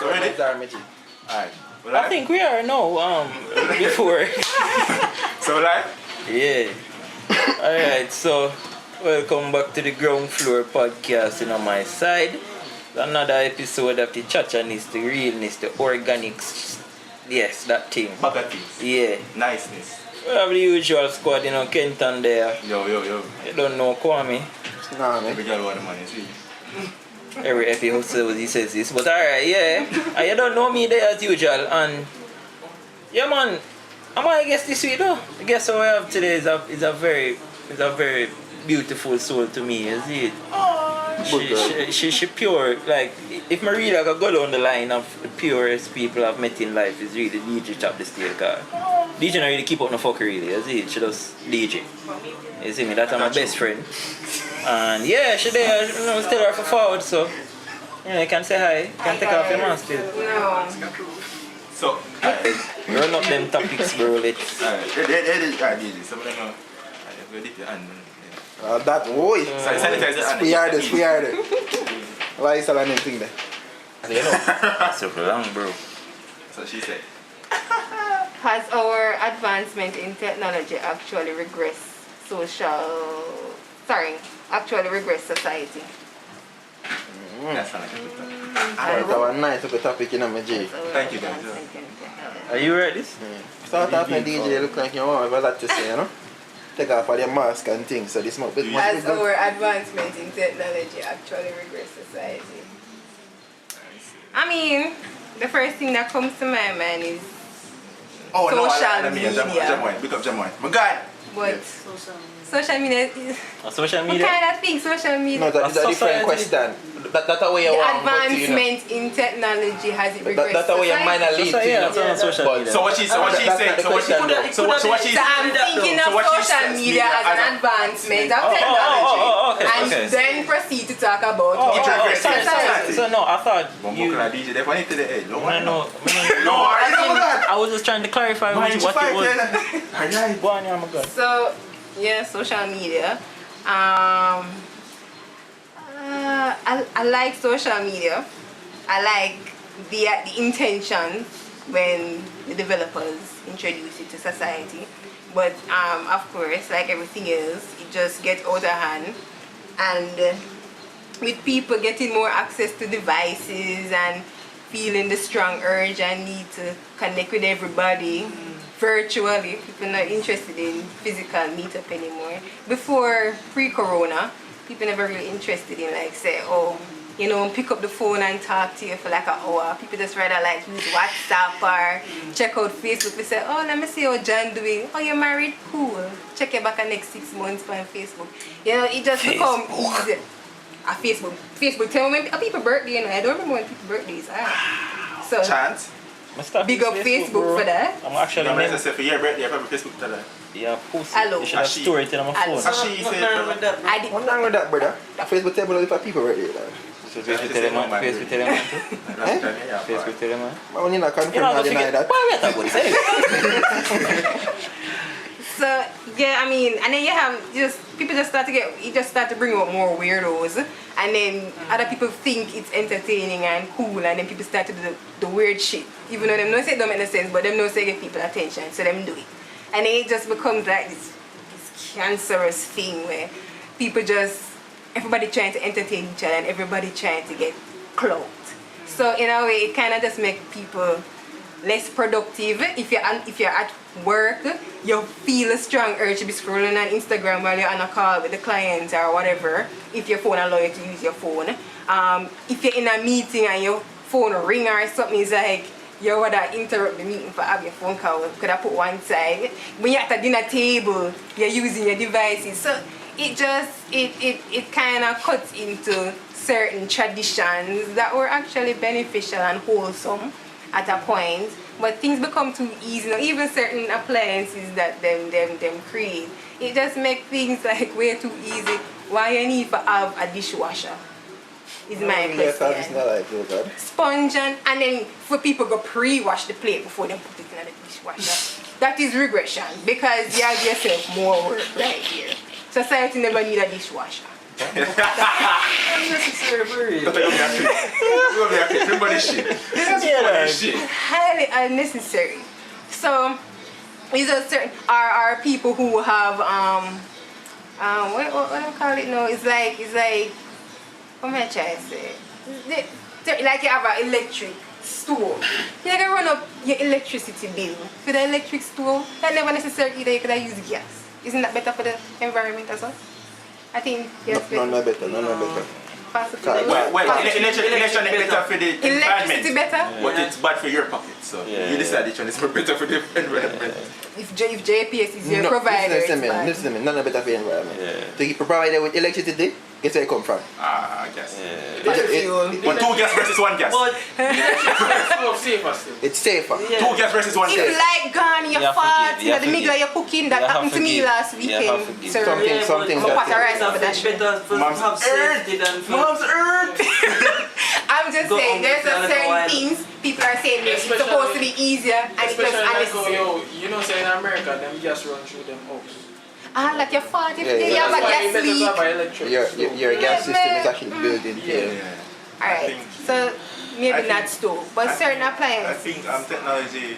So ready? Alright. I think we are now, before. So live? Yeah. Alright, so welcome back to the Ground Floor podcast on my side. Another episode of the Chachaness, the realness, the organics. Yes, that thing. Bagatives. Yeah. Niceness. We have the usual squad, Kenton there. Yo. You don't know Kwame. Nah, man. Every girl want the money, see? Every episode he says this, but alright, yeah. And you don't know me there as usual, and yeah, man. I'm gonna guess this week though. The guest we have today is a very beautiful soul to me. You see it? She pure. Like if I really like, I go down the line of the purest people I've met in life is really DJ Top the Steel car. DJ not really keep up no fuck really. You see it? She does DJ. You see me? That's my best friend. And yeah, she there. You know, still her for forward, so you can say hi. You can take off your mask still. No. So, Run up them topics, bro. Let's. alright, DJ. Some of them know. We'll dip your hand. That boy. Sorry, sanitize the hand. We are this. Why is all anything there? You know, so long, bro. So she said. Has our advancement in technology actually regressed society? That's not like a good topic. Alright, that was nice of a topic in my G. Thank you, guys. Are you ready? Start off my DJ look like you want a lot to say, you know? Take off all your mask and things, so this must be Has our advancement in technology actually regressed society? I mean, the first thing that comes to my mind is social media. Pick up Jamoy. My God! But social media is... Social What media? kind of thing social media? No, that's a different question. That's the way you The want to advancement in technology has it regressed That's the way your mind society? leads to, you know? That's on social But- media. So what she's saying, so what she's So I'm thinking of social media as an advancement of technology and then proceed to talk about how it regressed society. So no, I thought you. DJ, they funny to the head. No, I was just trying to clarify what it was. Alright. Go on, yeah, my God. So yeah, social media. I like social media. I like the intention when the developers introduce it to society. But of course, like everything else, it just gets out of hand. And with people getting more access to devices and feeling the strong urge and need to connect with everybody virtually, people not interested in physical meetup anymore. Before pre-corona, people never really interested in like say, oh, you know, pick up the phone and talk to you for like an hour. People just rather like use WhatsApp or check out Facebook. We say, oh, let me see how John doing. Oh, you're married? Cool. Check it back in next 6 months on Facebook. You know, it just become easy. Facebook tell me when people birthday, you know, I don't remember when people's birthdays are. So Chance. big up Facebook for that. I'm actually I'm going to say for your birthday, I probably Facebook today. yeah, post Hello. it. You should have stored it on my phone. She said, I did. What's wrong with that, brother? Facebook table is for people right there. Facebook tell them, man. Facebook tell them, man. Facebook tell them, man. I want you not confirm You know, or don't deny forget. that. Why we talk about this? So yeah, I mean, and then you have people just start to bring out more weirdos, and then other people think it's entertaining and cool, and then people start to do the weird shit, even though them know say it don't make no sense, but them know say get people attention, so them do it, and then it just becomes like this cancerous thing where everybody trying to entertain each other and everybody trying to get clout. So in a way, it kind of just make people less productive. If you're at work, you feel a strong urge to be scrolling on Instagram while you're on a call with the client or whatever, if your phone allows you to use your phone. If you're in a meeting and your phone ring or something, it's like you would interrupt the meeting for have your phone call, could have put one side. When you're at a dinner table, you're using your devices. So it kind of cuts into certain traditions that were actually beneficial and wholesome at a point, but things become too easy. Now, even certain appliances that them create, it just make things like way too easy. Why you need to have a dishwasher? Is my question. Sponge and then for people go pre-wash the plate before they put it in the dishwasher. That is regression because you have yourself more work right here. Society never need a dishwasher. Unnecessary for real. That's gonna be a trick. It's gonna be a trick. Remember this shit. That's Yeah, funny man. shit. Highly unnecessary. So these are certain are people who have what do I call it now? It's like what am I trying to say? Like you have an electric stove. You can run up your electricity bill for the electric stove. That's never necessary either. You could have used gas. Isn't that better for the environment as well? I think yes. No better. Possibly. Well, Electricity better for the Electricity environment, better? but it's bad for your pocket. So you decide which one is better for the environment. If JPS is your provider, it's bad. Listen to me. None better for the environment. Yeah. To keep provided with electricity, guess where it come from? I guess. It- 2 gas versus 1 gas. But electric safer still. It's safer. Yeah. 2 gas versus 1 If gas. light gone, your You have to farts, give, you you know, have the to middle of give. your cooking, that You have happened to to me give. last You weekend. have to give. sir. Something I'm a pot of rice It's over that shit. better for Mom's have safety than for Mom's Earth. I'm just Go saying, on, there's a let's go certain on. things people are saying it's Especially- supposed to be easier and it's just Especially like how unnecessary. you know, say in America, them gas run through them house. Like your fart, if Yeah, you yeah. have a That's why gas you better leak. have an electric. Your gas system is actually built in. Yeah. Alright, so maybe I not think- stove, but certain I appliances. think technology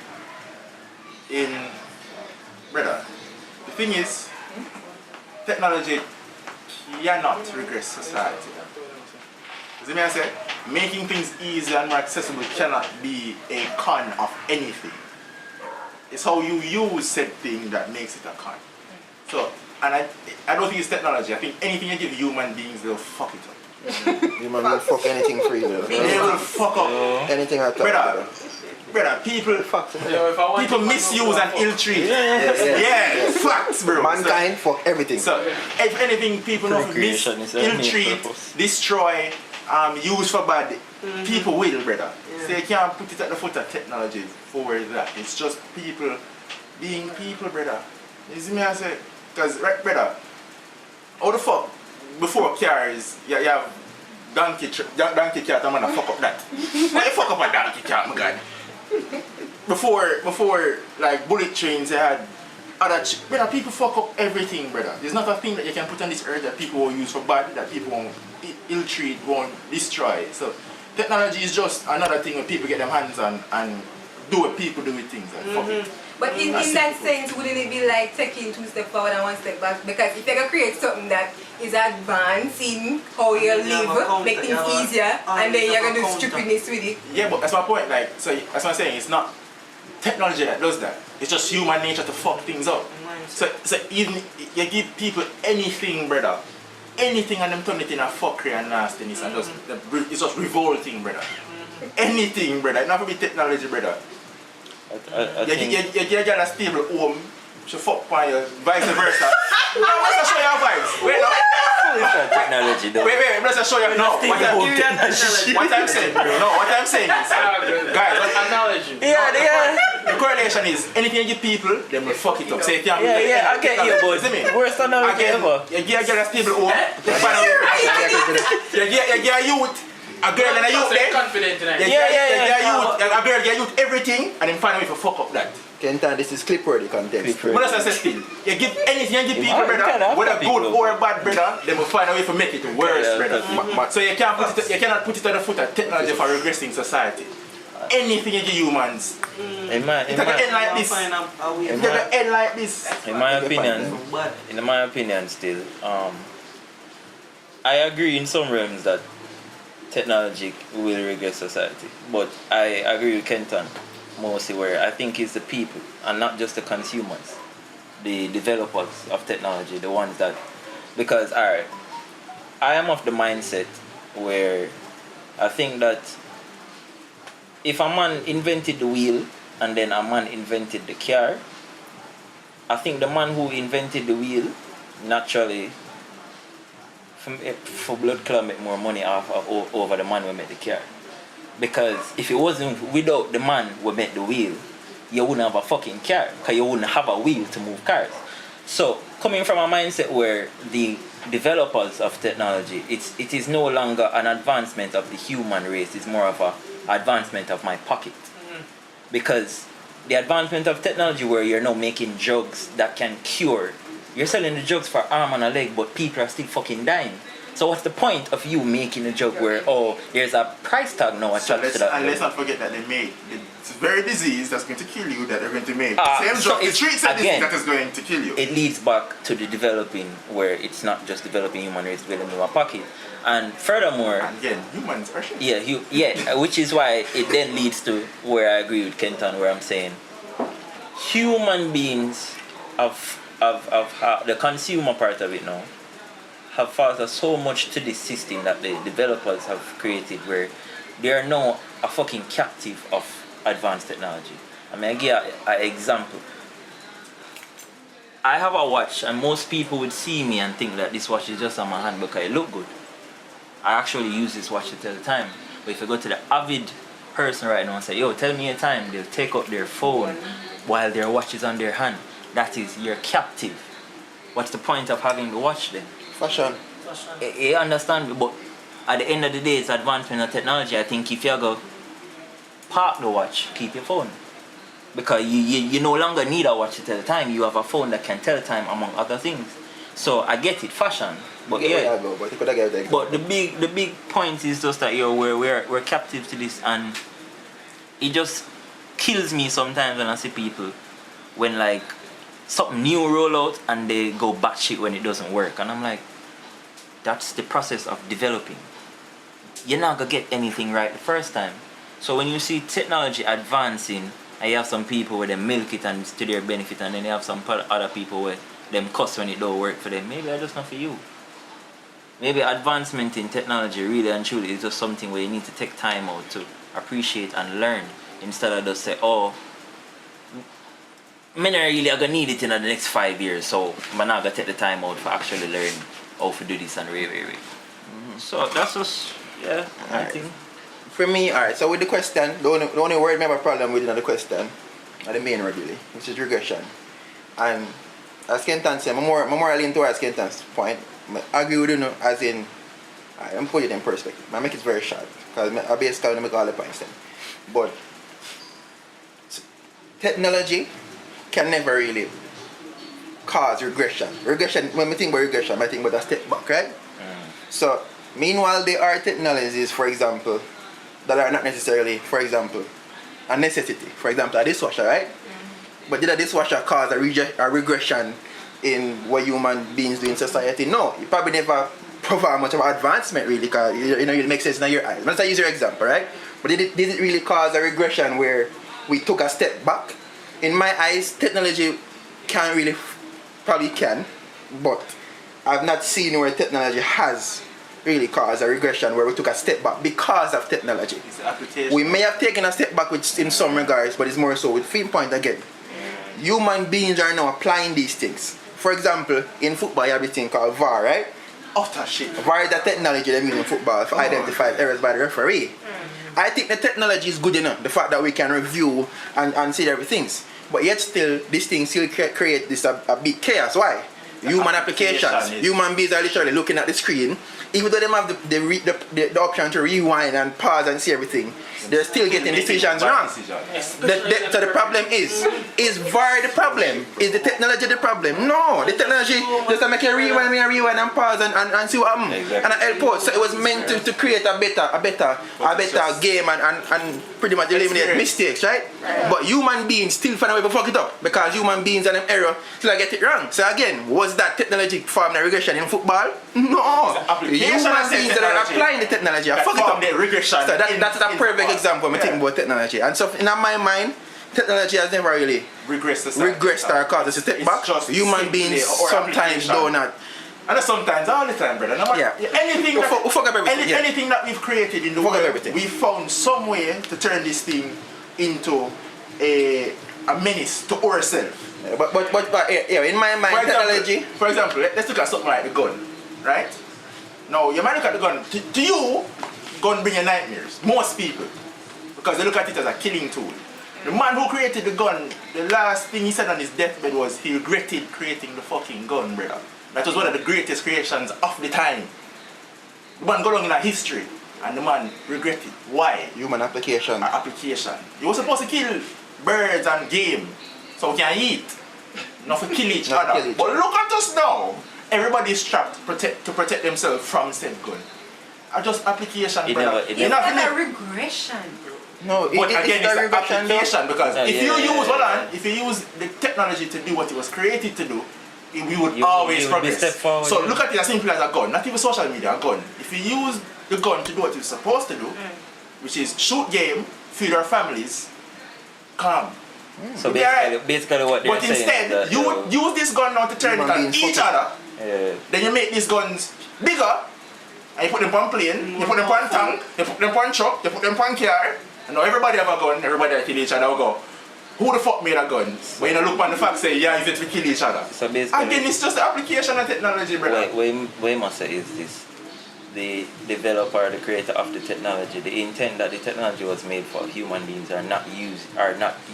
brother, the thing is, technology cannot regress society. See me I say? Making things easier and more accessible cannot be a con of anything. It's how you use said thing that makes it a con. So, and I don't think it's technology. I think anything you give human beings, they'll fuck it up. Human will fuck anything free. They will fuck up. Anything at all. Brother, people Yo, if I want people to- misuse and ill-treat. Yeah. Facts, bro. Mankind fuck everything. So, if anything, people know Procreation is a main ill-treat, purpose. destroy, use for bad. People will, brother. So you can't put it at the foot of technology for that. It's just people being people, brother. You see me I say? Because, brother, how the fuck, before cars, you have donkey cart, I'm gonna fuck up that. Why you fuck up a donkey cart, my God? Before like bullet trains, they had other brother, people fuck up everything, brother. There's not a thing that you can put on this earth that people won't use for bad, that people won't ill-treat, won't destroy. So technology is just another thing where people get their hands on and do what people do with things and fuck it. But in that sense, wouldn't it be like taking 2 steps forward and 1 step back? Because if you can create something that is advanced in how you live, make things easier, and then you're going to do stupidness with it. Yeah, but that's my point. Like, so that's what I'm saying. It's not technology that does that. It's just human nature to fuck things up. So even you give people anything, brother, anything, and them turn it in a fuckery and nastiness, and just it's just revolting, brother. Anything, brother. It not to be technology, brother. I think You get a girl a stable home, she fuck by you, vice versa. No, let's show you vibes. Wait, no. technology though. Wait, let's show you. No, what I'm saying, no, what I'm saying is, guys, Analogy. the correlation is anything you give people, them will fuck it up. Say, Yeah, I get you, but See me? worst analogy Again, ever. you get a girl a stable home, you get a youth, a girl and a youth there. Confident tonight. You get a youth, a girl get a youth everything, and then find a way to fuck up that. Kentan, this is clip-worthy context. Clip-worthy. But that's what I say still. You give anything you give people, You can't brother, have whether people. good or bad, brother, they will find a way to make it worse, Yeah, brother. that's- So you can't put it, you cannot put it at the foot of technology for regressing society. Anything you give humans, In my it's gonna end like this. It's gonna end like this. in my opinion still, I agree in some realms that technology will regress society. But I agree with Kenton mostly where I think it's the people and not just the consumers, the developers of technology, the ones that, because alright, I am of the mindset where I think that if a man invented the wheel and then a man invented the car, I think the man who invented the wheel naturally for blood clot make more money over the man who made the car. Because if it wasn't without the man who made the wheel, you wouldn't have a fucking car, because you wouldn't have a wheel to move cars. So coming from a mindset where the developers of technology, it is no longer an advancement of the human race, it's more of a advancement of my pocket. Because the advancement of technology where you're now making drugs that can cure, you're selling the drugs for arm and a leg, but people are still fucking dying. So what's the point of you making a joke where, oh, there's a price tag now So attached to that? let's not forget that they made the very disease that's going to kill you that they're going to make. Same So drug to it's- treat said disease again, that is going to kill you. It leads back to the developing where it's not just developing human race, developing human pocket. And furthermore, And again, humans are shit. which is why it then leads to where I agree with Kenton, where I'm saying human beings of the consumer part of it now have faltered so much to this system that the developers have created where they are now a fucking captive of advanced technology. I mean, I give an example. I have a watch and most people would see me and think that this watch is just on my hand because it look good. I actually use this watch to tell the time. But if you go to the avid person right now and say, yo, tell me your time, they'll take out their phone while their watch is on their hand. That is, you're captive. What's the point of having the watch then? Fashion. You understand me? But at the end of the day, it's advancement of technology. I think if you go park the watch, keep your phone. Because you no longer need a watch to tell the time. You have a phone that can tell time among other things. So I get it, fashion. But yeah. But you could have get But the big point is just that we're captive to this, and it just kills me sometimes when I see people when like something new roll out and they go batshit when it doesn't work, and I'm like, that's the process of developing. You're not gonna get anything right the first time. So when you see technology advancing, and you have some people where they milk it and it's to their benefit, and then you have some other people where them cuss when it don't work for them, maybe that's just not for you. Maybe advancement in technology really and truly is just something where you need to take time out to appreciate and learn, instead of just say, oh, men are really gonna need it in the next 5 years, so I'm not gonna take the time out for actually learn how to do this and really. So that's just, yeah, I Alright. think. For me, alright, so with the question, the only word I have a problem with in the question, are the main word really, which is regression. And as Kenton said, I'm more leaning towards Kenton's point. I agree with you, as in, I'm put it in perspective. I make it very short, because I basically make all the points then. But technology can never really cause regression. Regression, when we think about regression, I think about a step back, right? So, meanwhile, there are technologies, for example, that are not necessarily, for example, a necessity. For example, a dishwasher, right? But did a dishwasher cause a regression in what human beings do in society? No, it probably never provide much of advancement really, because you know it makes sense in your eyes. Let's use your example, right? But did it really cause a regression where we took a step back? In my eyes, technology can really, probably can, but I've not seen where technology has really caused a regression where we took a step back because of technology. It's the application. We may have taken a step back in some regards, but it's more so with field point again. Human beings are now applying these things. For example, in football you have this thing called VAR, right? Utter shit. VAR is the technology they use in football to identify errors by the referee. I think the technology is good enough, the fact that we can review and see everything. But yet still, this thing still create this a big chaos. Why? Human applications. Human beings are literally looking at the screen. Even though they have the option to rewind and pause and see everything, they're still getting decisions wrong. So the problem is VAR the problem? Is the technology the problem? No, the technology just to make you rewind and pause and see what happens. And I help out. So it was meant to create a better game and pretty much eliminate mistakes, right? But human beings still find a way to fuck it up because human beings and them error still get it wrong. So again, was that technology form the regression in football? No. Human beings that are applying the technology are fuck it up. So that's a perfect example when I think about technology. And so in my mind, technology has never really regressed or caused us to step back. Human beings sometimes do not. And sometimes, all the time, brother. No matter, anything, anything that we've created in the world, we found some way to turn this thing into a menace to ourselves. But in my mind, technology. For example, let's look at something like the gun, right? Now, you might look at the gun. To you, gun bring you nightmares. Most people, because they look at it as a killing tool. The man who created the gun, the last thing he said on his deathbed was he regretted creating the fucking gun, brother. That was one of the greatest creations of the time. The man got along in our history, and the man regretted. Why? Human application. Application. You were supposed to kill birds and game, so we can eat. Not to kill each other. But look at us now. everybody is strapped to protect themselves from said gun. Are just application, brother. It It's You're not a regression. No, but again, it's the application because if you use if you use the technology to do what it was created to do, we would always progress. So look at it as simple as a gun, not even social media, a gun. If you use the gun to do what it's supposed to do, which is shoot game, feed our families, calm. So basically what they're but saying instead, is that you would use this gun now to turn it on each other. Then you make these guns bigger, and you put them on plane, you put them on tank, you put them on truck, you put them on car. And now everybody have a gun, everybody kill each other. We go, who the fuck made a gun? But you look on the fact say, yeah, use it to kill each other. So basically, again, it's just the application of technology, brother. What you must say is this. The developer, the creator of the technology, the intent that the technology was made for human beings are not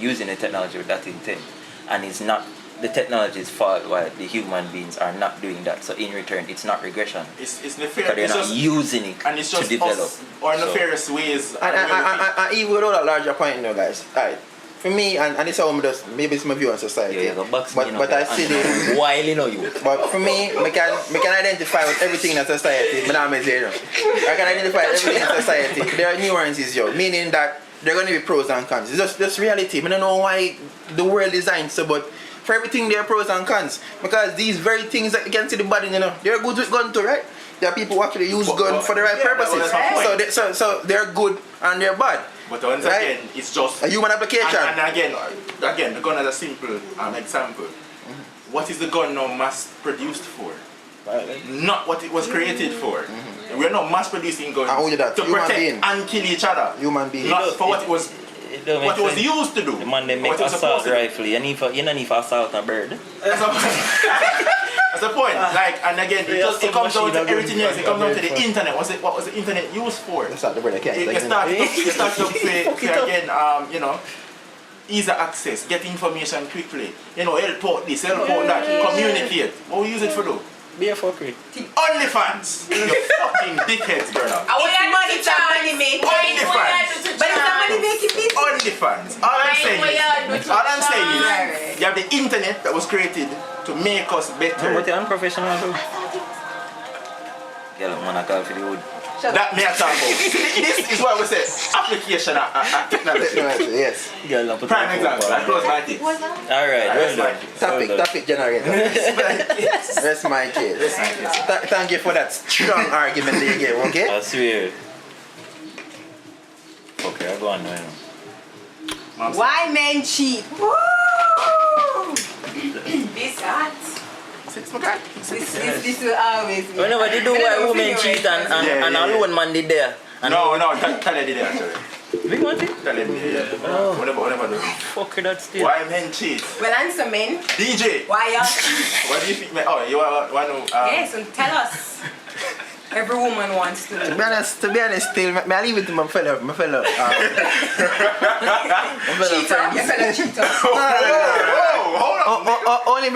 using the technology with that intent. And it's not the technology's fault why the human beings are not doing that. So in return, it's not regression. It's because nefarious. they're not using it and it's just to develop. Or nefarious ways. And even with a larger point, you know, guys. Alright, for me, and this is how I'm just, maybe it's my view on society. Yeah, but I see the while you know you. But for me, I can identify with everything in society. I can identify with everything in society. There are nuances, yo, meaning that there are going to be pros and cons. It's just reality. I don't know why the world designed so, but for everything there are pros and cons. Because these very things that you can see the body, you know, they're good with gun too, right? There are people who actually use gun for the right purposes. So they're good and they're bad. But once again, it's just a human application. And again, the gun is a simple example. What is the gun now mass produced for? Not what it was created for. We're not mass producing guns to protect and kill each other. Human beings. Not for what it was used to do. The man they make assault rifle. You don't need to assault a bird. That's the point. Like, and again, it comes down to everything else. It comes down to the internet. What was the internet used for? That's not the word I can't. You start to play again, you know, easy access, get information quickly. You know, help out this, help out that, communicate. What we use it for though? Be a fuckery. OnlyFans. You fucking dickheads, brother. It's a money making. OnlyFans. But it's a money making business. OnlyFans. All I'm saying is, you have the internet that was created to make us better. But you're unprofessional too. Girl, man, I call for the wood. That may I talk about. This is what we say. Application technology. Yes. Girl, put Prime example. I close my teeth. Alright, well done. Topic generator. That's my case. Thank you for that strong argument that you gave, okay? I swear. Okay, I'll go on now. Why men cheat? Woo! This hot. This will always be. Whenever they do why women cheat and alone man did there. No, tell her did it actually. Big one thing? Tell her did it. Whatever do. Fuck that still. Why men cheat? Well, answer men. DJ. Why y'all cheat? What do you think? Oh, you want to? Yes, and tell us. Every woman wants to. To be honest, still, I leave it to my fellow Cheater, your fellow cheater. Hold on. Only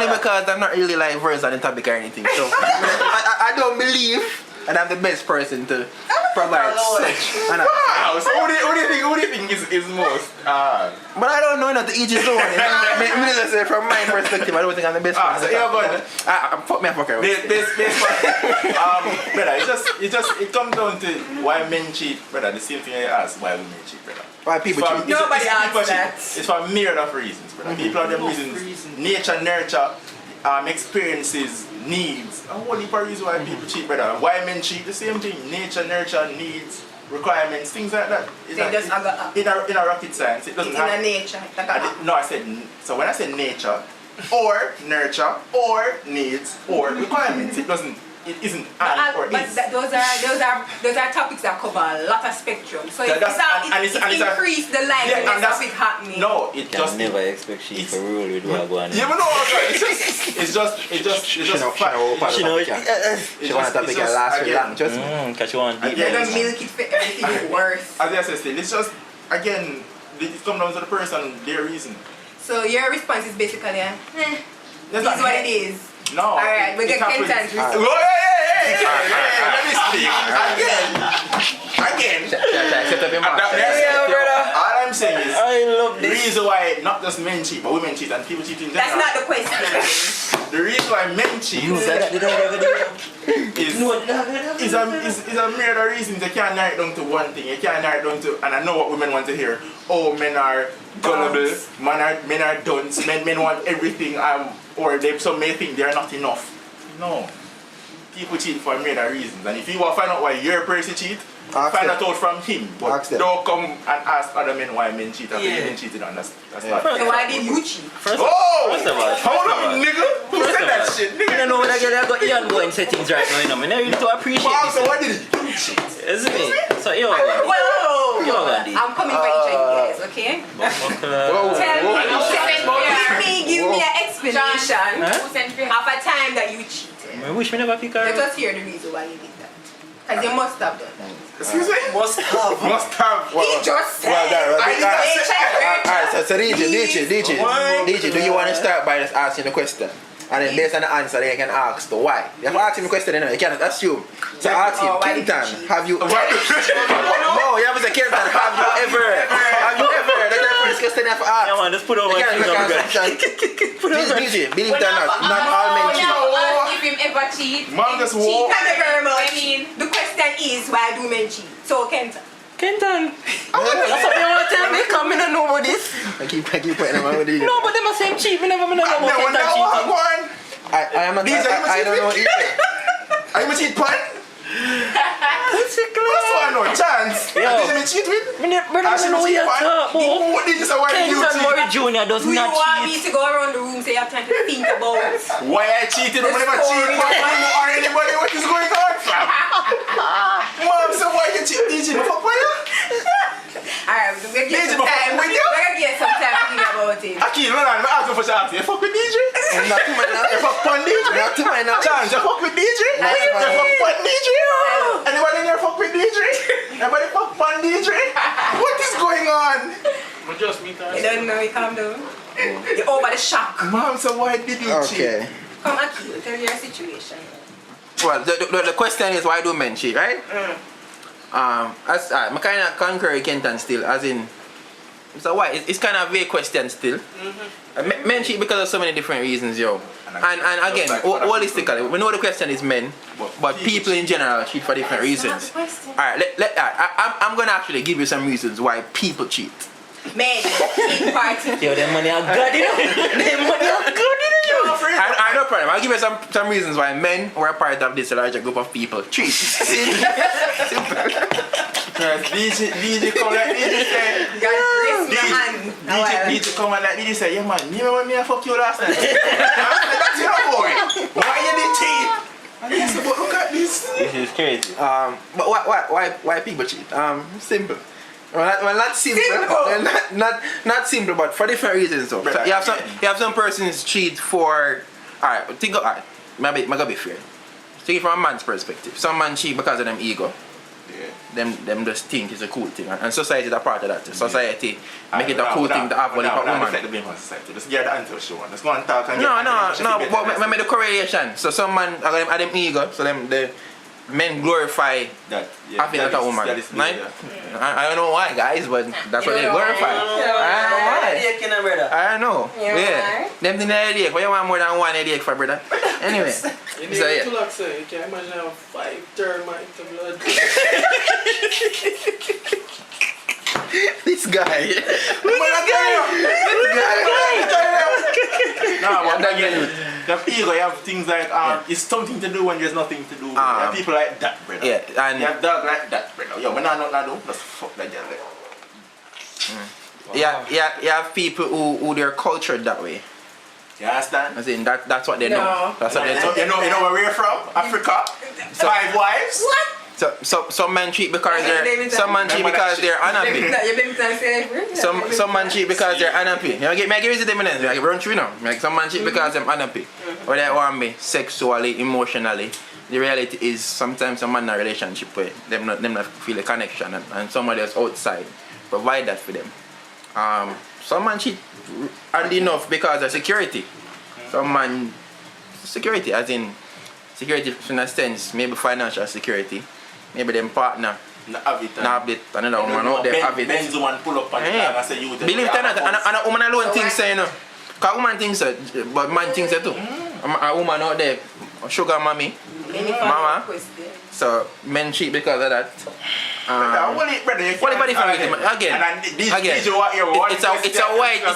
because I'm not really like versed on the topic or anything. So I don't believe that I'm the best person to provide such. Wow. So who do you think is most? But I don't know enough to each his own. Me just say from my perspective, I don't think I'm the best person. So you're going. Fuck me, fucker. Brother, it comes down to why men cheat, brother. The same thing I ask why women cheat, brother. Why people cheat? Nobody asks that. It's for a myriad of reasons, brother. People have them reasons. Nature, nurture, experiences, needs. A whole heap of reasons why people cheat, brother. Why men cheat? The same thing. Nature, nurture, needs, requirements, things like that. In a rocket science, it doesn't have. In a nature. No, I said, so when I say nature, or nurture, or needs, or requirements, it isn't and or but is. Those are topics that cover a lot of spectrum. So it increase the likeliness of it happening. No, it Can just never expect she for rule with what going on. you never know it's just fact. She want to take a last for long, just Catch you on deep. They don't milk it for everything it's worth. As I said, still, it's just again it comes down to the person, their reason. So your response is basically, That's this is what it is. No. Alright, we get Kenton's response. Hey! Let me speak again. Set up your mouth. All I'm saying is, I love the this. reason why not just men cheat, but women cheat and people cheat in general. That's not the question. The reason why men cheat is a myriad of reasons. You can't narrow it down to one thing. You can't narrow it down to, and I know what women want to hear. Oh, men are gullible, men are dunce, men want everything, or some may think they're not enough. No. People cheat for a myriad of reasons. And if you want to find out why your person cheat, find out from him. But don't come and ask other men why men cheat after you've been cheated on. That's not So why did you cheat? First oh! of all, Hold up, nigga! Who said that shit? I don't know when I get I got the ongoing settings right now, you know. I really to appreciate Wow, so this. what did he do? Cheat. Isn't it? So you Whoa! You know, I'm coming for each of you guys, okay? Give me an explanation of a time that you cheated. I wish me never pick her. Let us hear the reason why you did that. Because you must have done that. Excuse me? Must have. Must have. He just said. Alright, so DJ, do you want to start by just asking the question? And then based on the answer, they can ask the why. You have to ask him a question anyway, you can't assume. So ask him, Kenton, have you... No, you have to say, Kenton, have you ever... That's the first question you have to ask. Yeah man, just put over my finger on the DJ, believe it or not all men cheat. If him ever cheat. Mom just Cheat walk. very much. I mean, the question is, why do men cheat? So, Kenton. Kenton. That's what you want to tell me, come in and know about this. I keep putting them on with DJ. No, but they must say cheat. We never know about Kenton cheating. I am not... I don't know either. Are you a cheat pan? What's one no chance? Yo. Did you cheat with? We never know what you're talking about. What did you say? Why did you Kenton cheat? Murray Jr. does Do you not want me cheat. to go around the room so you have time to think about Why I cheated? I never cheat. Or anybody? What is going on, fam? Mom, so why you cheat? DJ, fuck why you? Alright, we're gonna get some time. We're gonna get some time to think about it. Akil, no, I'm asking for chance. You fuck with DJ? Not to my knowledge. You fuck pun DJ? Not to my knowledge. Chance, you fuck with DJ? You fuck pun DJ? Anybody in here fuck with DJ? Anybody fuck pun DJ? What is going on? We just meet her. You don't know, you calm down. You're over the shock. Mom, so why did you cheat? Okay. Come Akil, tell your situation. Well, the question is why do men cheat, right? I kind of concur with Kenton still, as in, so why? It's kind of a vague question still. Men cheat because of so many different reasons, yo. And again, holistically, we know the question is men, but people in general cheat for different reasons. Alright, I'm going to actually give you some reasons why people cheat. Men, in particular. Yo, them money are good, you know. Them money are good, you know. I no problem. I'll give you some reasons why men who are part of this larger group of people cheat. Simple. DJ come like DJ say. God grace my hand. DJ come like DJ say, yeah man, you remember me I fuck you last night? That's your boy. Why you did cheat? And he said, but look at this. This is crazy. But why people cheat? Simple. Well, not simple. Not simple, but for different reasons. So you have some persons cheat for. Alright, think of alright. Maybe be fair. Take it from a man's perspective. Some man cheat because of them ego. Yeah. Them just think it's a cool thing, and society is a part of that. Society make it a cool thing to have one woman. Just get the answer show. Let's go and talk and No. But remember the correlation. So some man are them ego. So the men glorify that. having a woman. Right? I don't know why, guys, but that's what they glorify. I don't know. Yeah. Them thing headache. Why you want more than one headache for, brother? Anyway. You need So, yeah. to look, sir. You can imagine how 5 termites of blood. This guy. No, but again, the ego, you have things like it's something to do when there's nothing to do. You have people like that, brother. Yeah, and you have dog like that, brother. Yo, when I not do, just fuck that girl. you have people who they're cultured that way. You understand? As in that's what they know. That's what they know. You know where we're from? Africa. 5 wives. What? So some men cheat because they're unhappy. Some man cheat because they're unhappy. You know, give you the evidence. I run through now. Like some man cheat because they're unhappy. Or they want me sexually, emotionally. The reality is sometimes a man in a relationship where them not feel a connection and somebody else outside provide that for them. Some man cheat hardly enough because of security. Some man security as in security in a sense, maybe financial security. Maybe them partner. Not have it. Not have it. Another woman out there have it. Benz woman pull up on the car and say you. Believe it or not, and a woman alone thinks so, you know. Because woman thinks so, but man thinks so too. A woman out there, sugar mommy, mama. So men cheat because of that. Well, again, it's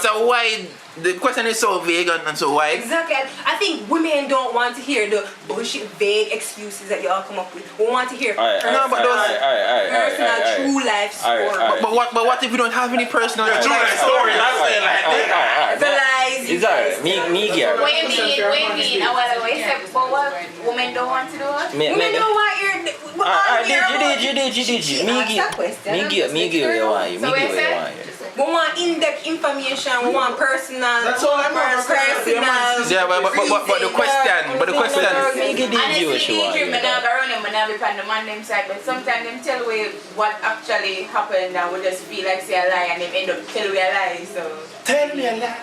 a wide. The question is so vague and so wide. Exactly. I think women don't want to hear the bullshit, vague excuses that you all come up with. We want to hear personal true life stories. But what if you don't have any personal true life story? The lies. Is that me here? What you mean? What women don't want to do it? Women don't want your. Me give you why. We want in-depth information. We want personal. That's all I'm personal. Yeah, but the question. Honestly, I'm not on the man them side, but sometimes them tell we what actually happened and we just feel like say a lie and them end up tell we a lie. So tell me a lie.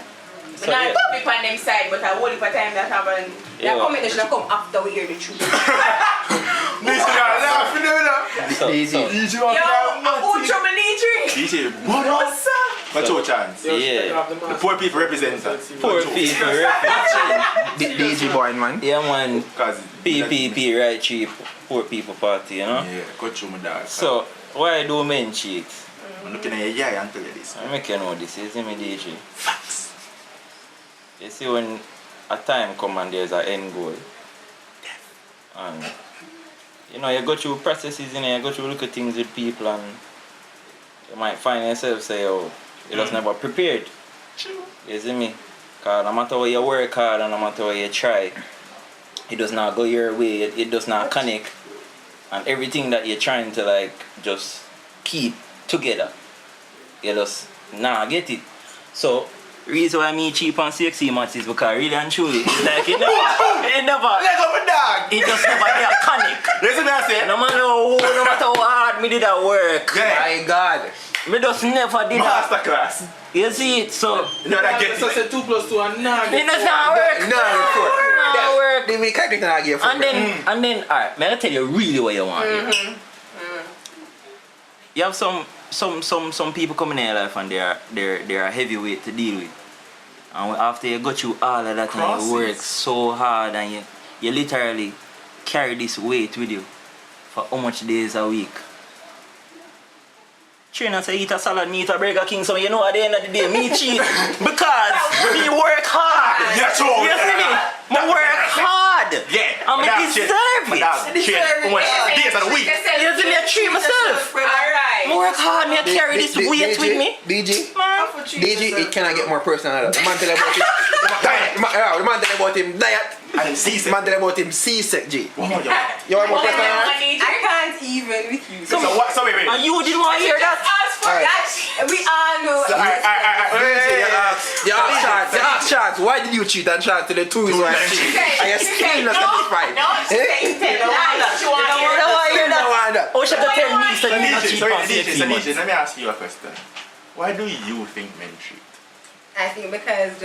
So not flip on them side, but a whole heap of time that happened. That comment should have come after we hear the truth. This is laughing now. Easy. Easy. Easy. What's up? What's your chance? Yeah. The poor people represent us. Poor people represent. DJ boy, man. Yeah, man. Because PPP, right? Cheap. Poor people party, you know? Yeah, got through my dog. So, why do men cheat? I'm looking at your eye and tell you this. I make you know this, you see me, DJ. Facts. You see, when a time come and there's an end goal, and you know, you go through processes, you know, you go through little things with people, and you might find yourself say, oh, you just never prepared. True. You see me? Because no matter what you work hard and no matter what you try, it does not go your way, it does not connect, and everything that you're trying to like just keep together, you just not get it. So, reason why me cheap on CXC match is because really and truly, it's like it never, Let go my dog. it just never there connect. Listen what I say. No matter how hard me did that work, My God. me just never did that. Masterclass. You see it, so You know that get So say 2 plus 2 and nah. it does not work. No, Not work. they make everything I give. And then, alright, may I tell you really what you want. You have some people coming in your life and they're a heavyweight to deal with. And after you go through all of that and you work so hard and you literally carry this weight with you for how much days a week. Trainer say eat a salad, me eat a Burger King, so you know at the end of the day, me cheat because me work hard. Yeah, true. You see me? Me work hard. Yeah. And me deserve it. Days of the week. You see me? I treat myself. Alright. Me work hard, me I carry this weight with me. DJ, Man. DJ, it cannot get more personal than that. The man tell about it. The man tell about him diet. And The man tell about him C-sec, G. What more you want? You want more personal than that? I can't even with you. So what? So wait. And you didn't want to hear that? Ask for Alright. that. We all know. You ask Chance, why did you cheat? And Chance to the two is why I cheat. And you're still not satisfied. No, she tell lies. She want to hear You don't want to hear No that? wonder. Oh, she have to tell me so you not cheat on DJ, let me ask you a question. Why do you think men cheat? I think because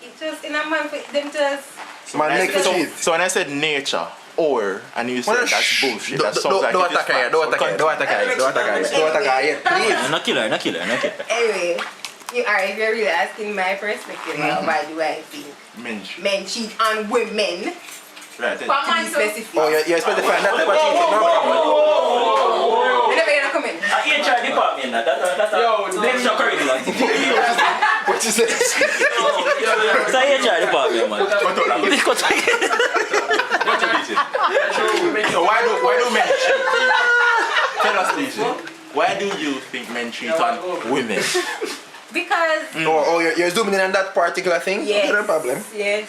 it just in a man for them just. Man, make it cheat. So when I said nature or and you said that's bullshit, that sounds like Don't it is attack her, facts. don't attack her yet, please. No kill her. Anyway, if you're really asking my perspective, why do I think Men cheat. men cheat on women? Right. To be specific. Oh, you're specifying that type of cheating. No, You never gonna come in. HR department, that's Yo, next your curriculum. what you say? It's a HR department, man. So why do men cheat? Tell us, DJ. Why do you think men cheat on women? Because You're zooming in on that particular thing? yes, No problem. yes.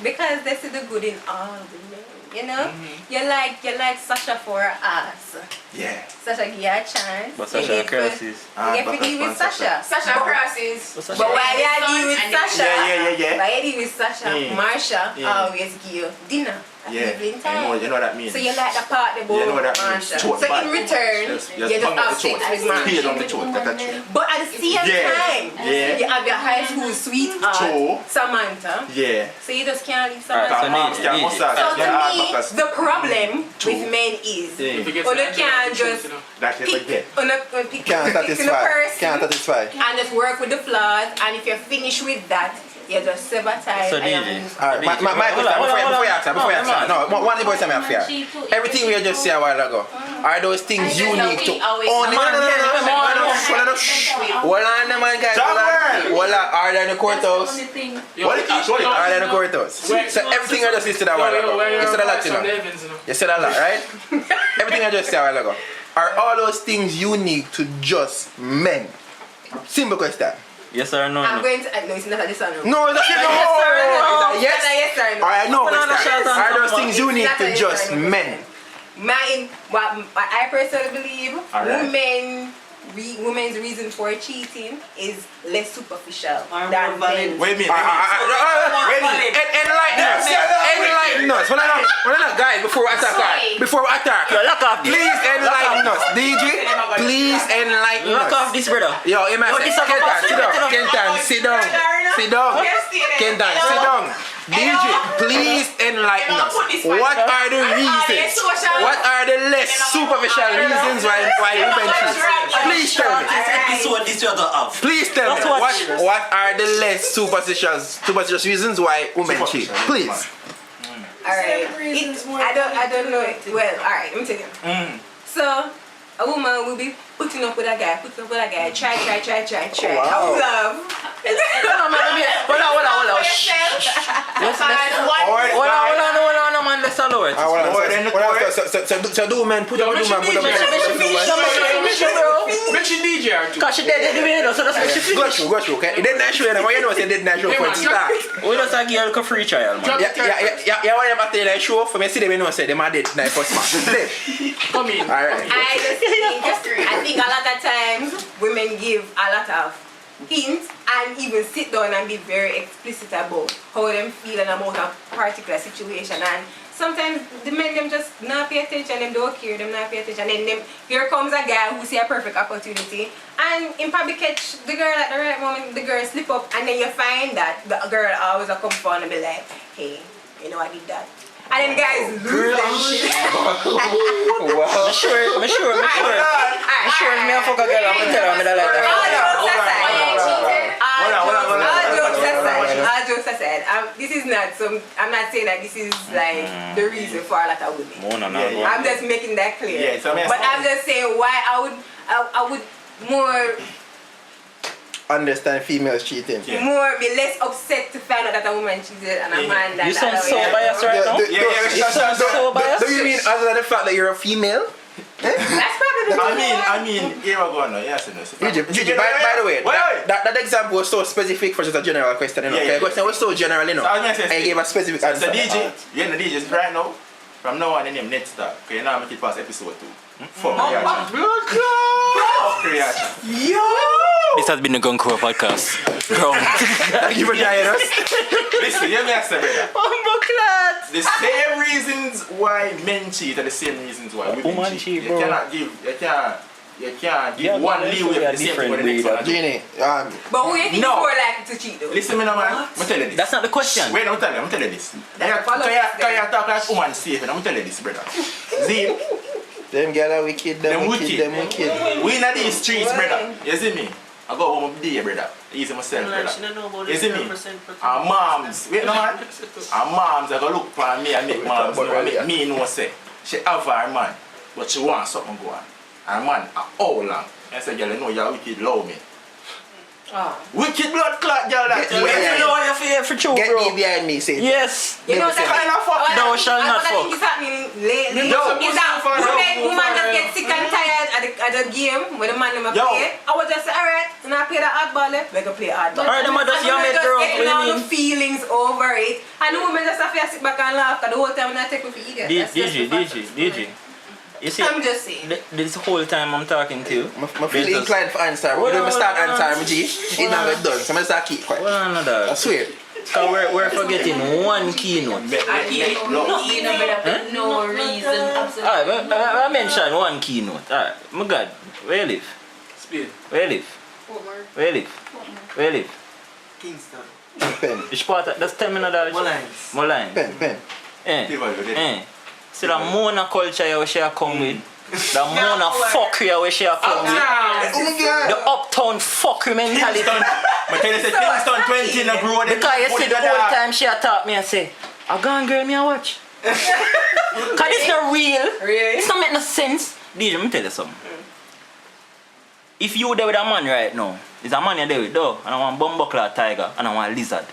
Because they see the good in all the men. You know, you like Sasha for her ass. Yeah. Sasha give you a chance. But Sasha crosses. You get to deal with Sasha. Sasha crosses. But why you deal with Sasha? Yeah. Why you deal with Sasha? Marsha always give you dinner. Yeah, evening you time. know what that means. So you like the part the boy. You know what that means. Choke So back. in return, Just you just bang up have the sex choke. with man. Speed on the choke, that's true. But at the same Yeah. time, Yeah. you have your high school sweetheart, True. Samantha. Yeah. So you just can't leave Cause Samantha. moms can't DJ. massage. So Yeah, to me, because the problem True. with men is Yeah. or they can't just that you forget. pick Can't the satisfy. person Can't satisfy. and just work with the flaws, and if you're finished with that, you just sever ties. So and you DJ. move. Alright, my question before you answer. No, one thing say me fair. Everything we just said a while ago, are those things unique to only? Hold on, the man, guys. Hold on, are they in the courthouse? Are they in the courthouse? So everything I just listed a while ago. You said a lot, you know. You said a lot, right? Everything I just said a while ago. Are all those things unique to just men? Simple question. Yes or no? I'm going to. No, it's not a yes or no. No, that's Yes no. or no. Yes. It's not a yes or no. Alright, no Banana question. shot on Are those someone. things unique It's not a to yes just or no men? What I personally believe, Alright. women's reason for cheating is less superficial Are than more valid. men. Wait a minute. Enlighten us. Hold on, guys, before we attack her. Before we attack her. Lock off this. Please enlighten us. DJ, please enlighten Lock us. off this, brother. Yo, Emma, Yo, this is Kentan, a sit down. conspiracy. Kentan, sit down. Sit down. Kentan, sit down. DJ, please enlighten us. What are the reasons? What are the less superficial reasons why women cheat? Please tell me. This you have. Please tell me. That's What are the less superstitious reasons why women cheat? Please. Alright. I don't know it. Well, alright, let me tell you. So a woman will be putting up with a guy, try. Wow. Love. Hold on. Hold on, man. Let's allow it. So do men put up with woman, put up with Mention DJ too. Cause she dead anyway, so that's what she Go through, okay? It didn't show you, you know it didn't show for it start. We just a girl a free trial, man. Yeah, when you back there, show for me, see them, you know, say them are dead, night for smash. Come in. Alright. I think a lot of times women give a lot of hints and even sit down and be very explicit about how them feel and about a particular situation, and sometimes the men them just not pay attention, them don't care, them not pay attention, and then here comes a guy who see a perfect opportunity and him probably catch the girl at the right moment, the girl slip up, and then you find that the girl always a come forward and be like, hey, you know I did that. And then guys lose them shit. Wow. I'm sure. Me sure if me a fuck a girl, I'm gonna tell her me that like that. All jokes aside, this is not some. I'm not saying that this is like the reason for a lot of women. I'm just making that clear. Yeah, so but I'm just saying why I would more Understand females cheating. more be less upset to find out that a woman cheated and a man that. You sound so biased right now. You sound so biased. Do you mean other than the fact that you're a female? That's probably the I mean, here we go now. Yes, no. Gigi, by the way, that example was so specific for just a general question, you know. Yeah. The question was so general, you know. So I was gonna say, I gave a specific answer. So DJ, you're in the DJs right now. From now on, the name Net Star. Okay, now I'm making it past episode 2. Fuck reaction. Yo! This has been the Grung podcast. Grung. Thank you for joining us. Listen, hear me ask you, brother. The same reasons why men cheat are the same reasons why women cheat. You cannot give one leeway for the same thing for the next one. Genie, But who you think No. is more likely to cheat though? Listen me now, man. I'm tell you this. That's not the question. Wait, I'm tell you this. That's a follow-up Can you talk like woman safe? And I'm tell you this, brother. See, them girls are wicked, them wicked. we in these streets, brother. You see me? I got home day, brother. Easy myself, brother. You see me? Our moms, wait no man. Our moms are gonna look for me and make moms know, make me know say she have her man, but she wants something go on. And man, how long? I say, girl, you know you're wicked, love me. Wicked blood clot, girl, that. Get me behind for true, Get bro. me behind me, say. Yes. You know Never that said Kind of fuck. Thou shall not what I fuck. think is happening lately Yo, is that women just get sick and Yo. tired at the game when the man them a Yo. play. I was just say, alright, and I play the hardball, we can play hardball. Alright, them are just young just girls, getting what all do you the mean? feelings over it. And the women just have to sit back and laugh because the whole time when I take with the idiot. That's just the fact of the story. DJ. You see, I'm just saying. this whole time I'm talking to you. I feel inclined for answer. But when I start answering, G, it's not get done. So I'm going to start keep quiet. Hold on, dog. I swear. Cause we're forgetting one keynote. No reason. Alright, I mentioned one keynote. Alright, my God, where you live? Speed. Where you live? Where you live? Where you live? Kingston. Pen. Which part? That's 10 minutes. Molines. Moline. Pen. See the Mona culture where she come with. The Mona fuckery where she come with. The uptown fuckery mentality. But tell you say Kingston 20 in a grow. Because you see the whole time she attack me and say, I gone girl me a watch. Cause it's not real. Really? It's not make no sense. DJ, let me tell you something. If you there with a man right now, there's a man you there with though, and I want bumbuckler tiger and I want lizard.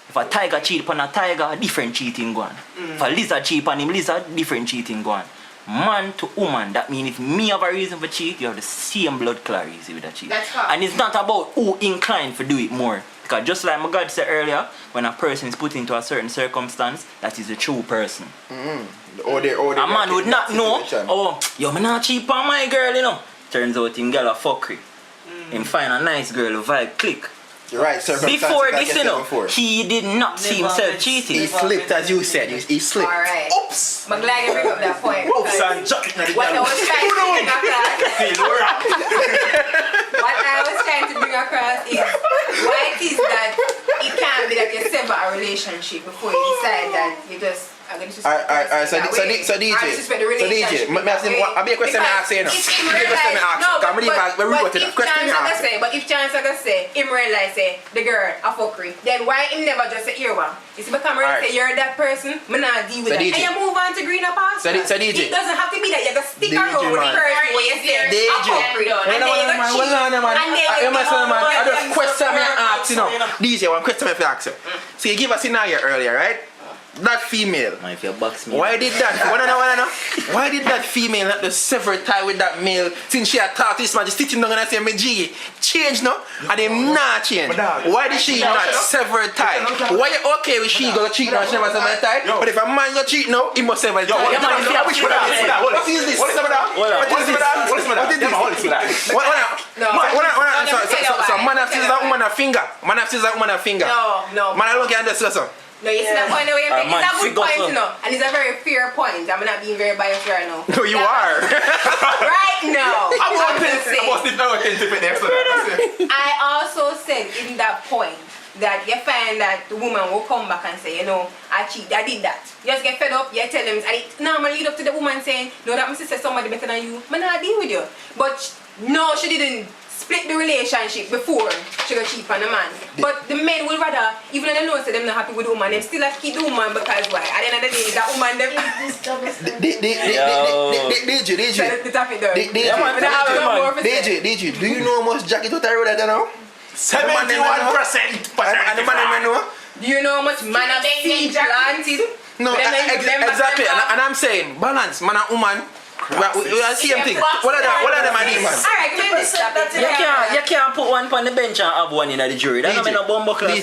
If a tiger cheat upon a tiger, different cheating go on. If a lizard cheat upon him lizard, different cheating go on. Man to woman, that means if me have a reason for cheat, you have the same blood clot reason with that cheat. That's correct. And it's not about who inclined for do it more. Because just like my God said earlier, when a person is put into a certain circumstance, that is a true person. A man would not know, oh, yo, me not cheat on my girl, you know. Turns out him girl a fuckery. Him find a nice girl, a vibe click. Right, Before this, you know, he did not see himself cheating. He slipped, as you said. He slipped. Alright. Oops. I'm glad you bring up that point. Oops and jacket. What I was trying to bring across, what I was trying to bring across is why it is that it can't be that you sever a relationship before you decide that you just are going to Alright, so DJ, I'll be a question I ask you now. But if chance I can say, him realize say the girl a fuckery, then why him never just say here one? You see, become ready say you're that person, me not deal with that. And you move on to greener pastures. So DJ. It doesn't have to be that you have to stick DJ, around with the man. person where you say DJ. a fuckery. And then you go cheat. I just question me and ask, you know. DJ, one question me if you ask you. So you give a scenario earlier, right? That female. Man, if you box me. Why did that? Wanna know? Why did that female not just sever tie with that male since she had talked to this man just sitting down and say, me G, change no? And him not change. Why did she not sever tie? Why you okay with she go cheat now she never sever tie? But if a man go cheat now, he must sever tie. What is this? What is that? So man have scissors and woman a finger. Man have scissors and woman a finger. No. Man I look at this so. No, you see that point away. It's man, a good figure point, so. you know, and it's a very fair point. I'm not being very biased right now. No, you are. Right now. I'm just saying. I also said in that point that you find that the woman will come back and say, you know, I cheat, I did that. You just get fed up, you tell them, and it normally lead up to the woman saying, no, that my sister somebody better than you, I'm not deal with you. But no, she didn't split the relationship before she got cheat on the man. But the men will rather, even though they know they're not happy with the woman, they still have to keep the woman because why? At the end of the day, that woman, they DJ, do you know how much jacket what I wrote that now? 71%. And the man know? Do you know how much man have seed planted? No, exactly. And I'm saying, balance, man and woman. We are the same thing. What are them ideas, man? Alright, maybe stop it. You can't put one on the bench and have one in the jury. That's not a bomb class.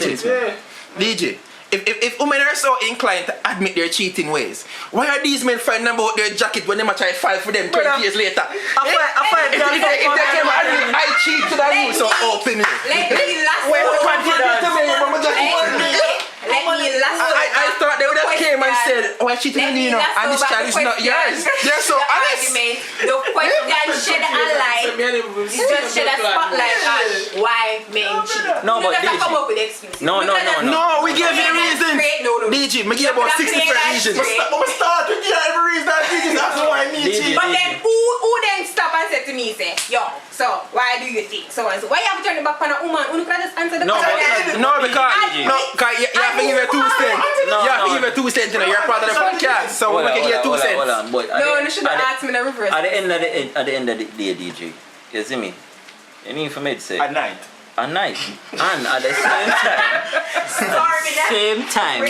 DJ, if women are so inclined to admit their cheating ways, why are these men fighting about their jacket when they might try to file for them 20 years later? If they came and admit I cheat to that rule so openly. I thought they would have came and said, oh, I cheated on you, and this child is not yours. They're so honest. The question shed a light. It's just shed a spotlight on why men cheat. No, but DJ. Come up with excuses. No, we gave you reasons. DJ, me give about 6 different reasons. I'm start to give every reason that DJ that's why me cheat. But then who then stop and said to me, say, yo, so why do you think so and so? Why you have to turn it back on a woman? Who can just answer the question? Because you have to give a 2 cents. You have to give a 2 cents. You're part of the podcast, so we can give 2 cents. No, you should have asked me in the reverse. At the end of the day, DJ, you see me? You need for me to say. At night. And at the same time,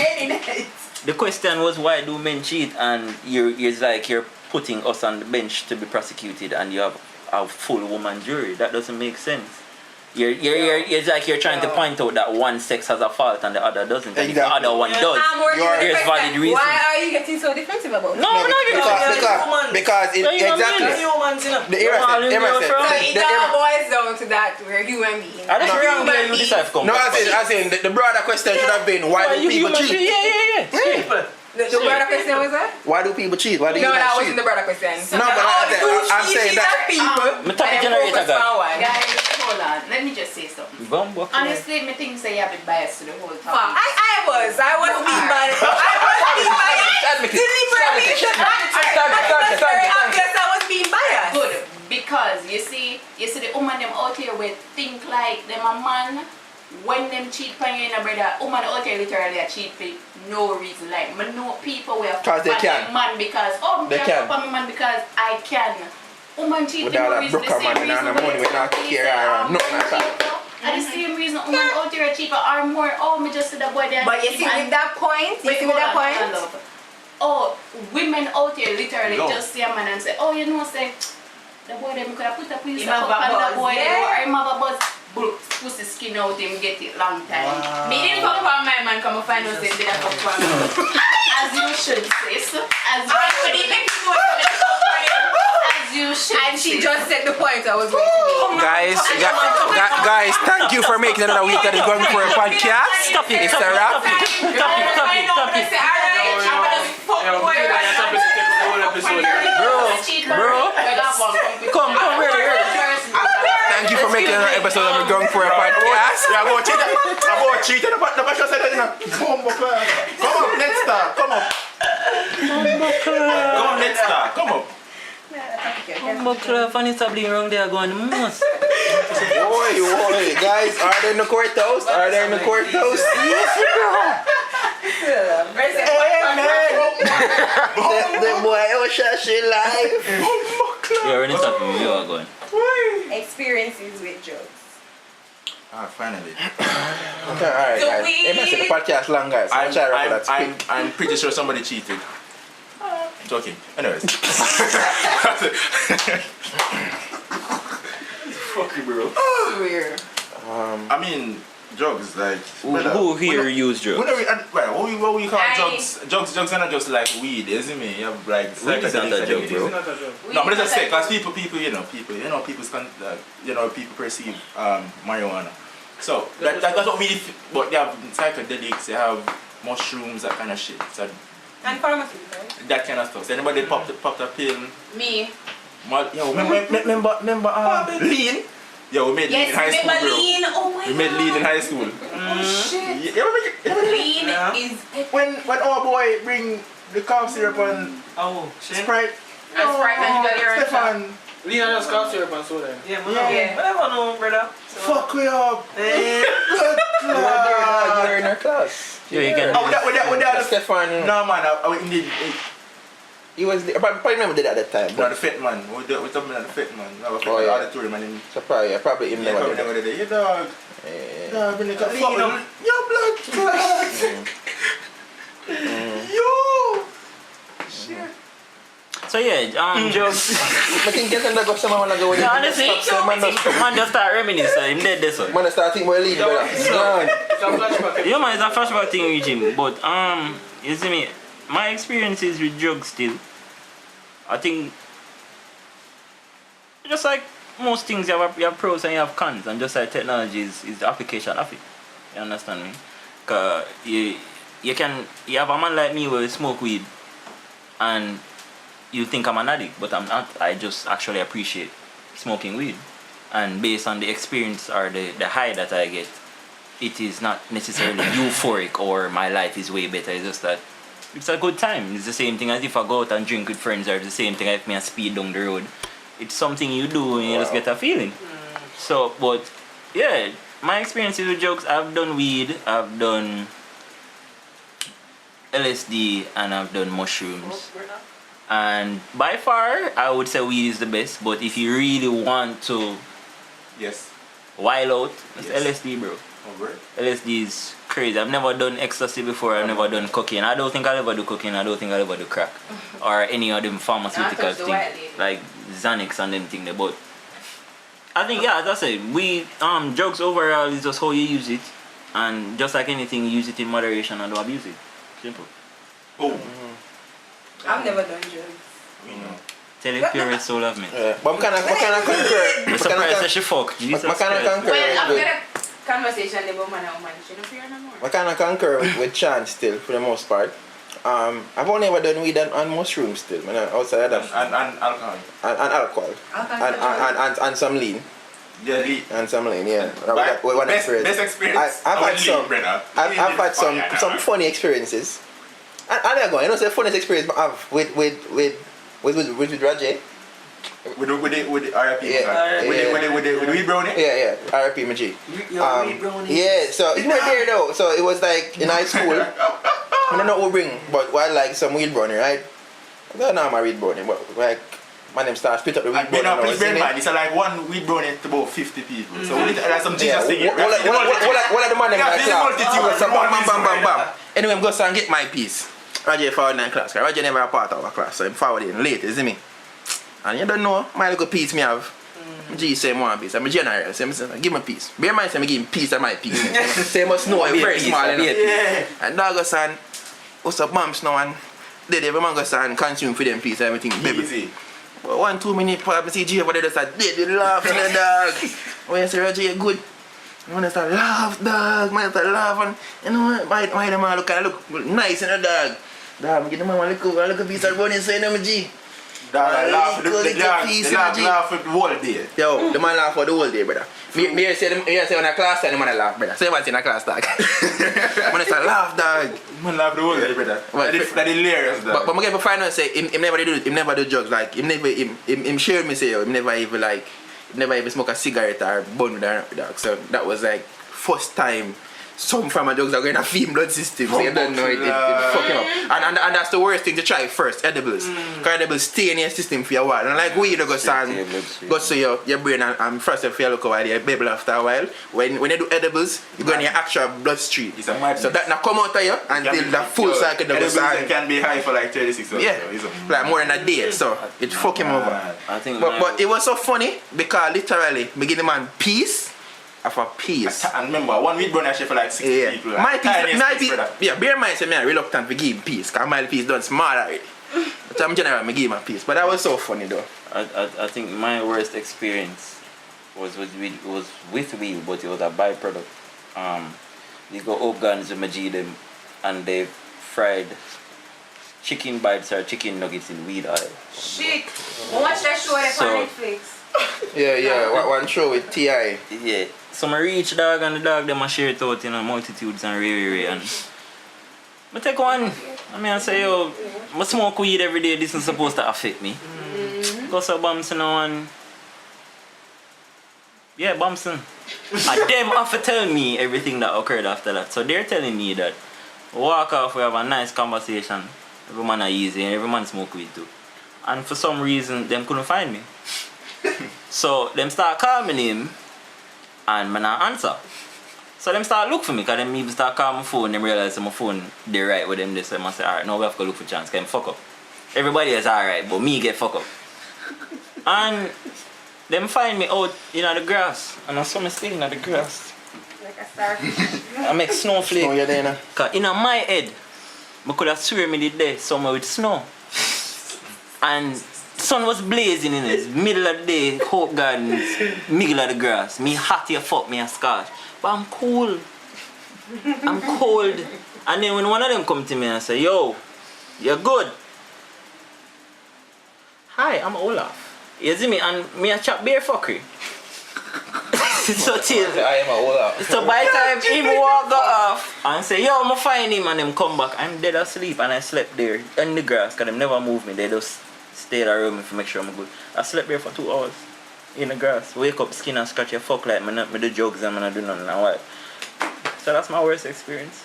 the question was why do men cheat, and it's like you're putting us on the bench to be prosecuted and you have a full woman jury. That doesn't make sense. It's like you're trying to point out that one sex has a fault and the other doesn't. And the Exactly. other one does. There's valid reasons. Why are you getting so defensive about it? No, I'm not because it, exactly. The It all boils down to that we're human beings. I just remember you decide to come. No, as in the broader question should have been why do people cheat? Yeah. The brother question was that? Why do people cheat? Why do No, you that cheat? wasn't the brother question. No, but I'm saying that. people. Me type generator guy. Guys, hold on. Let me just say something. Honestly, me think say you have been biased to the whole topic. I was being biased. Deliberately. It's very obvious I was being biased. Good, because you see the woman them out here will think like them a man. When them cheat on you, brother, woman out here literally a cheat for no reason. Like, I know people will fuck they on can. their man because, They can. fuck on my man because I can. Woman cheat for Without no a reason. The broker same man, reason and the money will not care or nothing like that. And the same reason woman out here cheat are more, me just see the boy there. But you see with that point, Oh, women out here literally just see a man and say, oh, you know, say, the boy them could have put a piece Him of have fuck a on buzz, the boy yeah. there, or him have a buzz. Pussy skin out him get it long time. Me didn't fuck from my man, come and find out say did I fuck from him. As you should say so. As you should. And she just said the point I was going to make. Guys, thank you for making another week that is going for a podcast. Stop it. It's a wrap. Stop it. Bro. Come here. Thank you for making another episode of Grung for a podcast. Yeah, about cheating. The back said that, you know. Come up, let's start. Come up, let's start. Come up. Funny something wrong there going most. Oi, guys, are they in the courthouse? The boy was shashing live. Yeah, when it's happening, you are going. Experiences with drugs. Finally. Okay, alright, guys. It must be the podcast long, guys. I'm pretty sure somebody cheated. Joking. Anyways. Fuck you, bro. Weird. I mean, drugs, like. Who here use drugs? What we call drugs? Drugs are not just like weed, isn't it? You have like Weed is not a drug, bro. No, but it's just because people, people perceive marijuana. So that's what we. But they have psychedelics, they have mushrooms, that kind of shit. So And pharmaceuticals. that kind of stuff. So anybody popped a pill? Me. Remember lean? Yeah, we made lean in high school, remember bro. lean? Oh my We made lean in high school. Oh shit. Yeah, Lean is when our boy bring the cough syrup and Sprite. And Sprite and you got your Stefan. Lean and just cough syrup and soda. Yeah. Whatever, no, brother. Fuck we up. You're in our class. Yeah, you can. With that Stefan. No man, I indeed. He was there, but probably remember did at that time. No, the fit man. We talking about the fit man. No, Oh, yeah. auditorium and him. So probably him Yeah, never probably did. never did it. Yeah, dog. Yeah. Dog, when they come fuck your blood clot. Yo. Shit. So yeah, drugs. I think get them to go someone wanna go with it. Honestly, man just start reminiscing. Him dead this one. Man start thinking about lead, brother. It's gone. It's a flashback. Yeah, man, it's a flashback thing with him. But you see me, my experiences with drugs still, I think, just like most things, you have pros and you have cons, and just like technology is the application of it. You understand me? Cause you have a man like me who smoke weed, and you think I'm an addict, but I'm not. I just actually appreciate smoking weed, and based on the experience or the high that I get, it is not necessarily euphoric or my life is way better. It's just that it's a good time. It's the same thing as if I go out and drink with friends, or it's the same thing as if I speed down the road. It's something you do and you just get a feeling. So, but yeah, my experiences with drugs, I've done weed, I've done LSD, and I've done mushrooms. And by far, I would say weed is the best. But if you really want to Yes. wild out, it's Yes. LSD, bro. Over. LSD is crazy. I've never done ecstasy before. I've never done cocaine. I don't think I'll ever do cocaine. I don't think I'll ever do crack or any of them pharmaceutical Not touch the things white lady. like Xanax and them thing. But I think as I said, we drugs overall is just how you use it, and just like anything, use it in moderation and don't abuse it. Simple. Oh. I've never done drugs. Tell the purest soul of me. But I'm kind of concur. I'm surprised that she fucked. Jesus I kind of Christ. concur. Well, I've with- got a conversation about man and woman. She don't fear no more. I kind of concur with Chan still for the most part. I've only ever done weed and mushrooms still, man, outside of that. And alcohol. And alcohol. And some lean. Yeah, lead. And some lean, yeah. But One best experience. I've had lead, some. brother. I've had some Fire, some funny experiences. And I'm going, you know, say funniest experience I have with Rajay. With the RIP. Yeah. With the weed brownie. Yeah, RIP my G. Yeah, so you were there though. So it was like in high school. I don't know what we bring, but I like some weed brownie, right? I don't know my weed brownie, but like my name starts split up the weed brownie. Please bear in mind, it's like one weed brownie to about 50 people. So we like some Jesus thing here. What are the man in my class? So bam. Anyway, I'm going to get my piece. Rajay forward in class. Rajay never a part of our class, so I'm forward in late, you see me? And you don't know, my little piece me have. G say one piece. I'm a general. So I give him a piece. Bear in mind, I'm giving piece of my piece. So you must know I'm very small enough. Yeah. And dog goes on, what's up, bumps now? And they every man goes on consume for them piece and everything. Easy. But 1-2 minutes, I see G over there just like, dead with laughing the dog. When you say Rajay, you're good. When I start laugh, dog, man start laughing. You know, why the man look nice in the dog. Dog, give the man a little piece of bunny saying them G. Dog, laugh for the whole day. Yo, the man laugh for the whole day, brother. Me say when I class time, the man laugh, brother. Say what's in a class, dog. When I start laugh, dog. Man laugh the whole day, brother. That's hilarious, dog. But I get to find out say him never do drugs, like him share me say yo, him never even smoke a cigarette or bun with a dog. So that was like first time some from my drugs are going to feed him blood system, so you don't know it fuck him up. And that's the worst thing to try first, edibles. Because edibles stay in your system for a while. And like weed goes to your brain and first if you look over there, babble after a while. When you do edibles, you go in your actual bloodstream. So that now come out of you until the full cycle goes on. Edibles can be high for like 36 hours. Yeah, like more than a day, so it fuck him over. I think But it was so funny because literally, me give the man peace after peace. And remember, one weed brownie actually for like 60 people. My piece, yeah, bear in mind, say I'm reluctant to give him peace because my piece done small already. But I'm generally, I give him a piece. But that was so funny though. I think my worst experience was with weed, but it was a byproduct. They go up guns with my G them and they fried chicken bites or chicken nuggets in weed oil. Shit. Watch that show on Netflix. Yeah, one show with T.I. Yeah. So I reach dog and the dog them a share it out in multitudes and rare and I take one. I say yo, I smoke weed every day, this is supposed to affect me. Go so Bamson and yeah, Bamson. And them have to tell me everything that occurred after that. So they're telling me that walk off, we have a nice conversation. Every man are easy and every man smoke weed too. And for some reason them couldn't find me. So them start calling him and I not answer. So them start look for me because them even start calling my phone, them realize my phone they right with them, they say, I say, alright, now we have to look for chance, because them fuck up. Everybody is alright, but me get fuck up. And them find me out in the grass and I saw me still in the grass. Like a starfish. I make snowflake. Snow you there now. Cause in my head, I could have swear me did there somewhere with snow. And sun was blazing in it, middle of the day, Hope Gardens, middle of the grass. Me hot here fuck me a scotch. But I'm cool. I'm cold. And then when one of them come to me and say, yo, you're good. Hi, I'm Olaf. You see me? And me a chop beer fuckery. So I am a Olaf. So by the time him walk off and say, yo, I'ma find him and them come back, I'm dead asleep and I slept there in the grass because them never move me. They just stay there around me to make sure I'm good. I slept there for 2 hours in the grass. Wake up, skin and scratch your fuck like me do drugs and I do nothing and what. So that's my worst experience.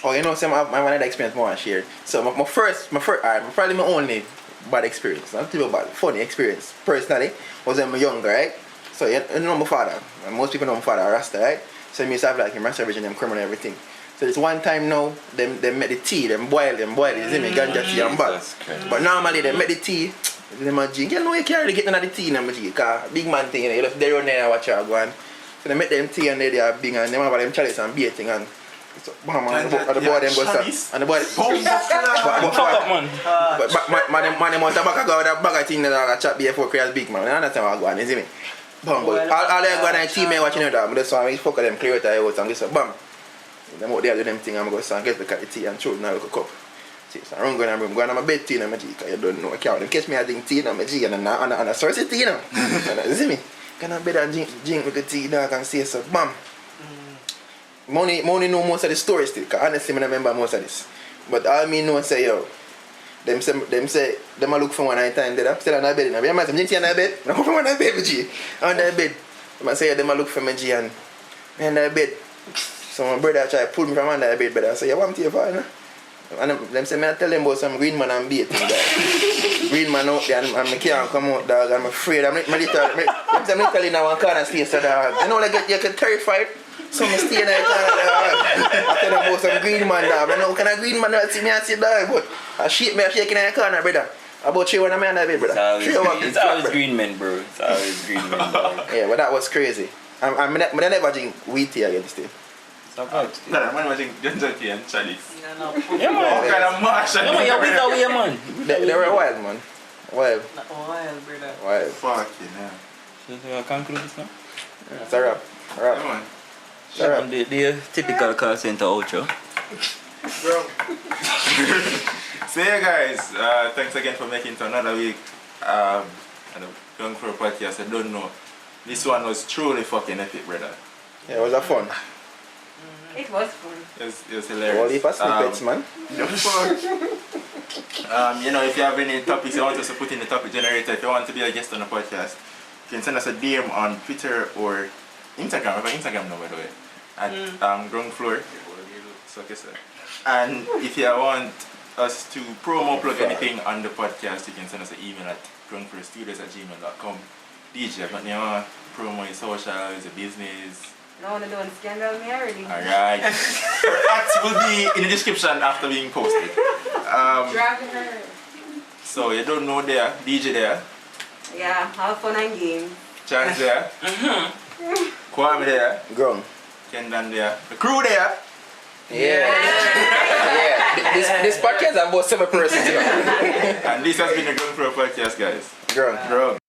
Oh, you know, so my another experience more I share. So my first, probably my only bad experience, not too bad, funny experience, personally, was when I was younger, right? So you know my father, and most people know my father, Rasta, right? So I used to have like him Rasta virgin, them criminal and everything. So this one time now, they make the tea, them boil, you see me, ganja tea and bag. But normally they make the tea, Them a drink. You know you can't really get none of the tea in them drink. Cause big man thing, you know, you just there on there and watch her go on. So they make them tea and they are big and them have them chalice and beer thing and so, bam, and the boy them go start. And the boy Fuck up, man. but man them want to back a go with a bag of thing that I chat before create big man. You understand what I go on, you see me? Bam, but all they go on and team me watching that, but that's why I fuck them clear out the house and just bam. Them out there do them thing and I go and get the cat of tea and throw it in a little cup. See, so I run going and go on my bed tea in my G, because you don't know I can't catch me I drink tea in my G and a source of tea, you know. You see me? Can I bed and drink with the tea dog and say so bam. Money know most of the stories still, because honestly I remember most of this. But all me know say yo, them a look for one night time there, still on the bed. You might say drink tea on the bed, I go for one night bed G. On the bed. I say them a look for me G and me on the bed. So my brother try to pull me from under the bed, but I say, you want tea for you, no? And them say, I tell them about some green man and bait. Green man out there and I can't come out, dog. I'm afraid. I'm literally in one corner space, dog. You know, like you get terrified. So I stay in that corner, dog. I tell them about some green man, dog. I know, can a green man see me and say, dog, but I shaking in the corner, brother. About 3 when I'm in the bed, brother. It's always green men, bro. It's always green men, dog. Yeah, but that was crazy. I never drink wheat tea again still. No, man was drink ginger tea and chalice. Yeah, man. Kind of mash and Yeah, man, you're with away, man. They were wild, man. Wild. Wild, brother. Wild. Fucking hell. So you conclude this now? It's a wrap. Come on. The typical call center outro. So yeah guys, thanks again for making it to another week. And going for a podcast, I don't know. This one was truly fucking epic, brother. Yeah, it was a fun. It was fun. It was hilarious. All heap of snippets, man. You know, if you have any topics you want us to put in the topic generator, if you want to be a guest on the podcast, you can send us a DM on Twitter or Instagram. We have an Instagram now, by the way, at Grung Floor. So, okay, sir. And if you want us to promo plug anything on the podcast, you can send us an email at grungfloorstudios@gmail.com. DJ, but you know, promo your socials, your business. No, they don't scandal me already. Alright. Ads will be in the description after being posted. Dragging her. So you don't know there, DJ there, Yeah, have fun and games. Chance there, Kwame there, Grung. Kendan there, the crew there. Yeah. This podcast is about 7 persons, you know. And this has been the Grung Pro Podcast, guys. Grung. Grung.